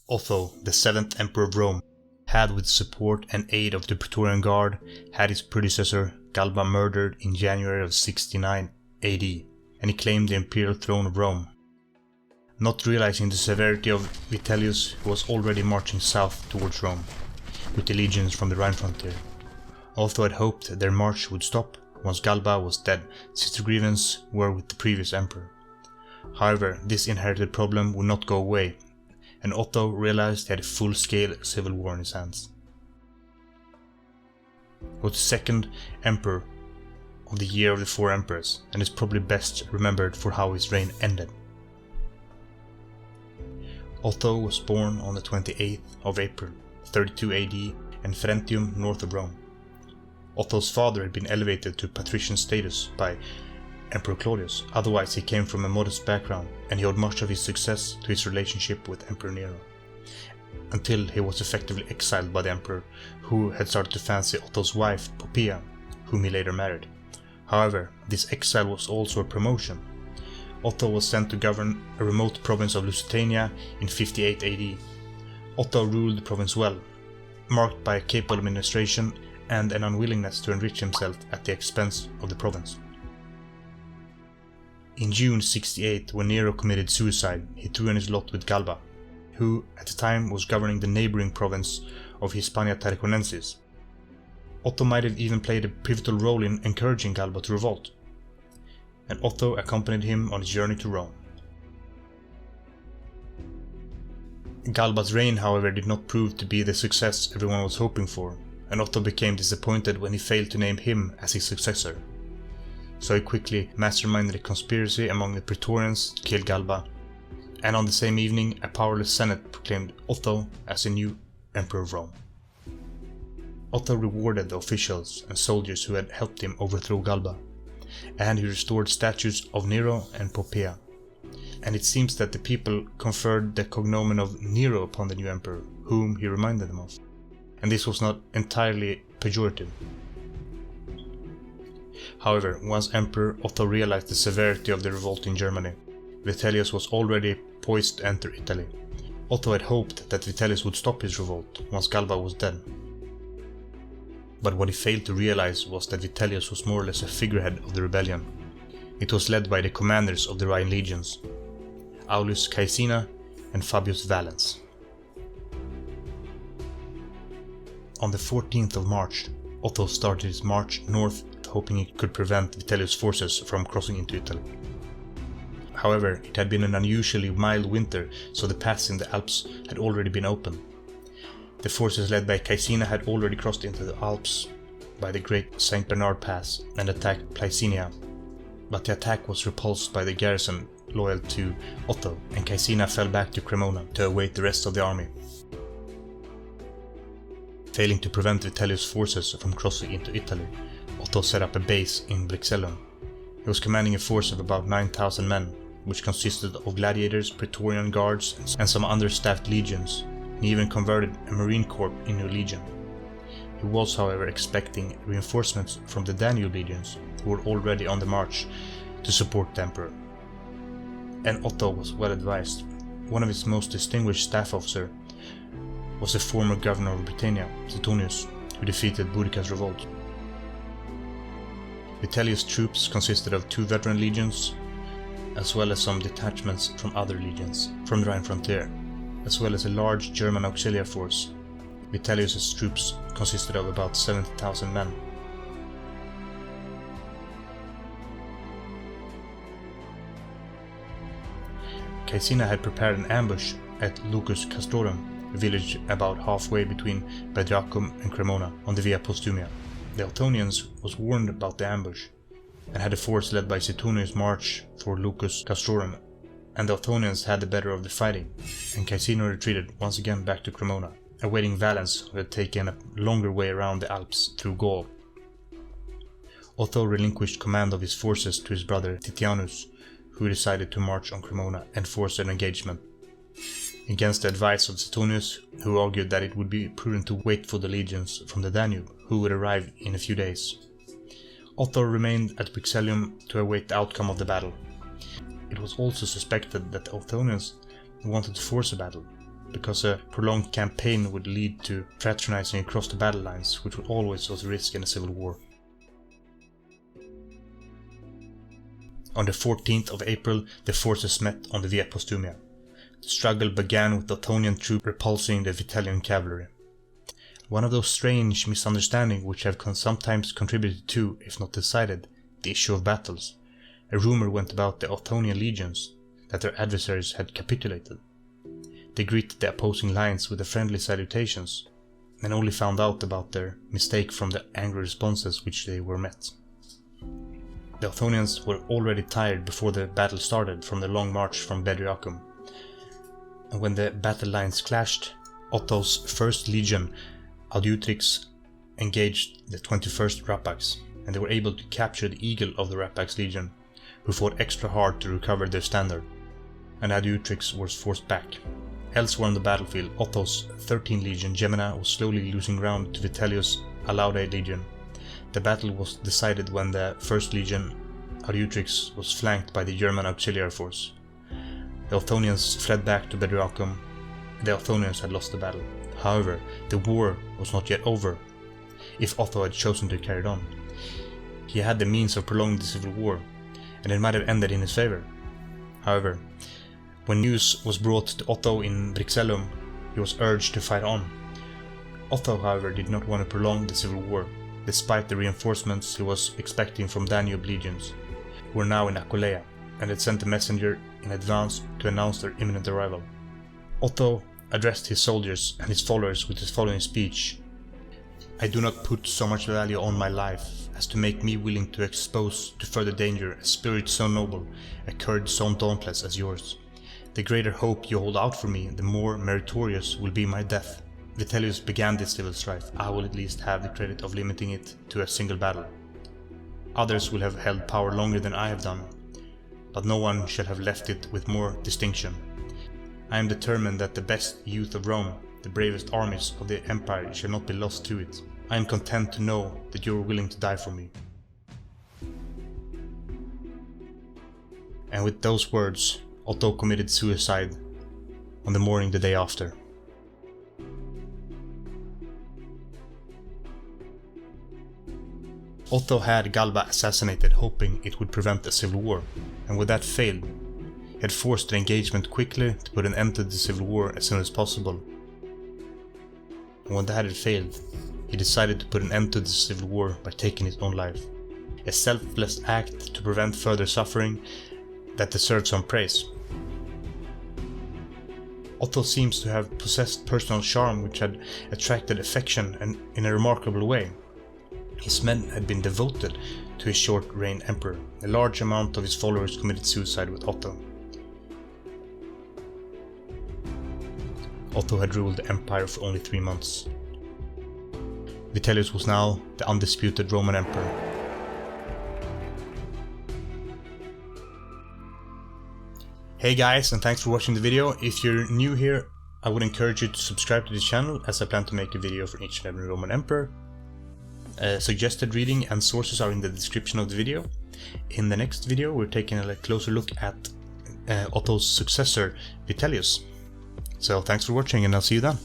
Otho, the 7th Emperor of Rome, had with support and aid of the Praetorian Guard had his predecessor Galba murdered in January of 69 AD, and he claimed the imperial throne of Rome. Not realizing the severity of Vitellius, who was already marching south towards Rome, with the legions from the Rhine frontier. Otho had hoped their march would stop once Galba was dead, since the grievances were with the previous emperor. However, this inherited problem would not go away, and Otho realized he had a full-scale civil war in his hands. He was the second emperor of the year of the 4 emperors, and is probably best remembered for how his reign ended. Otho was born on the 28th of April, 32 AD, in Frentium, north of Rome. Otho's father had been elevated to patrician status by Emperor Claudius, otherwise he came from a modest background, and he owed much of his success to his relationship with Emperor Nero, until he was effectively exiled by the emperor, who had started to fancy Otho's wife, Poppaea, whom he later married. However, this exile was also a promotion. Otho was sent to govern a remote province of Lusitania in 58 AD. Otho ruled the province well, marked by a capable administration and an unwillingness to enrich himself at the expense of the province. In June 68, when Nero committed suicide, he threw in his lot with Galba, who at the time was governing the neighboring province of Hispania Tarraconensis. Otho might have even played a pivotal role in encouraging Galba to revolt, and Otho accompanied him on his journey to Rome. Galba's reign, however, did not prove to be the success everyone was hoping for, and Otho became disappointed when he failed to name him as his successor. So he quickly masterminded a conspiracy among the Praetorians to kill Galba, and on the same evening a powerless Senate proclaimed Otho as the new Emperor of Rome. Otho rewarded the officials and soldiers who had helped him overthrow Galba, and he restored statues of Nero and Poppaea, and it seems that the people conferred the cognomen of Nero upon the new emperor, whom he reminded them of, and this was not entirely pejorative. However, once emperor, Otho realized the severity of the revolt in Germany. Vitellius was already poised to enter Italy. Otho had hoped that Vitellius would stop his revolt once Galba was dead. But what he failed to realize was that Vitellius was more or less a figurehead of the rebellion. It was led by the commanders of the Rhine legions, Aulus Caecina and Fabius Valens. On the 14th of March, Otho started his march north, hoping he could prevent Vitellius' forces from crossing into Italy. However, it had been an unusually mild winter, so the pass in the Alps had already been opened. The forces led by Caecina had already crossed into the Alps by the Great St. Bernard Pass and attacked Placinia, but the attack was repulsed by the garrison loyal to Otho, and Caecina fell back to Cremona to await the rest of the army. Failing to prevent Vitellius' forces from crossing into Italy, Otho set up a base in Brixellum. He was commanding a force of about 9,000 men, which consisted of gladiators, Praetorian guards, and some understaffed legions. He even converted a marine corps into a legion. He was, however, expecting reinforcements from the Danube legions, who were already on the march to support the emperor. And Otho was well advised. One of his most distinguished staff officers was the former governor of Britannia, Suetonius, who defeated Boudicca's revolt. Vitellius' troops consisted of 2 veteran legions, as well as some detachments from other legions from the Rhine frontier, as well as a large German auxiliary force. Vitellius' troops consisted of about 70,000 men. Caecina had prepared an ambush at Lucus Castrorum, a village about halfway between Bedriacum and Cremona on the Via Postumia. The Ottonians was warned about the ambush, and had a force led by Suetonius march for Lucus Castrorum, and the Ottonians had the better of the fighting, and Caecina retreated once again back to Cremona, awaiting Valens, who had taken a longer way around the Alps through Gaul. Otho relinquished command of his forces to his brother Titianus, who decided to march on Cremona and force an engagement, against the advice of Suetonius, who argued that it would be prudent to wait for the legions from the Danube, who would arrive in a few days. Otho remained at Brixellum to await the outcome of the battle. It was also suspected that the Ottonians wanted to force a battle, because a prolonged campaign would lead to fraternizing across the battle lines, which would always was a risk in a civil war. On the 14th of April, the forces met on the Via Postumia. The struggle began with the Ottonian troops repulsing the Vitellian cavalry. One of those strange misunderstandings which have sometimes contributed to, if not decided, the issue of battles. A rumor went about the Ottonian legions that their adversaries had capitulated. They greeted the opposing lines with the friendly salutations, and only found out about their mistake from the angry responses which they were met. The Ottonians were already tired before the battle started from the long march from Bedriacum, and when the battle lines clashed, Otto's 1st Legion, Audiutrix, engaged the 21st Rapax, and they were able to capture the eagle of the Rapax Legion, who fought extra hard to recover their standard, and Audiutrix was forced back. Elsewhere on the battlefield, Otto's 13th Legion, Gemina, was slowly losing ground to Vitellius' Alaudae Legion. The battle was decided when the 1st Legion, Audiutrix, was flanked by the German auxiliary force. The Ottonians fled back to Bedriacum. The Ottonians had lost the battle. However, the war was not yet over, if Otho had chosen to carry it on. He had the means of prolonging the civil war, and it might have ended in his favor. However, when news was brought to Otho in Brixellum, he was urged to fight on. Otho, however, did not want to prolong the civil war, despite the reinforcements he was expecting from Danube legions, who were now in Aquileia, and had sent a messenger in advance to announce their imminent arrival. Otho addressed his soldiers and his followers with his following speech: "I do not put so much value on my life as to make me willing to expose to further danger a spirit so noble, a courage so dauntless as yours. The greater hope you hold out for me, the more meritorious will be my death. Vitellius began this civil strife. I will at least have the credit of limiting it to a single battle. Others will have held power longer than I have done, but no one shall have left it with more distinction. I am determined that the best youth of Rome, the bravest armies of the empire, shall not be lost to it. I am content to know that you are willing to die for me." And with those words, Otto committed suicide on the morning the day after. Otto had Galba assassinated, hoping it would prevent a civil war, and when that failed, he had forced the engagement quickly to put an end to the civil war as soon as possible. And when that had failed, he decided to put an end to the civil war by taking his own life. A selfless act to prevent further suffering that deserved some praise. Otto seems to have possessed personal charm which had attracted affection and in a remarkable way. His men had been devoted to his short-reign emperor. A large amount of his followers committed suicide with Otto. Otto had ruled the empire for only 3 months. Vitellius was now the undisputed Roman emperor. Hey guys, and thanks for watching the video. If you're new here, I would encourage you to subscribe to this channel, as I plan to make a video for each and every Roman emperor. Suggested reading and sources are in the description of the video. In the next video, we're taking a closer look at Otto's successor, Vitellius. So thanks for watching, and I'll see you then.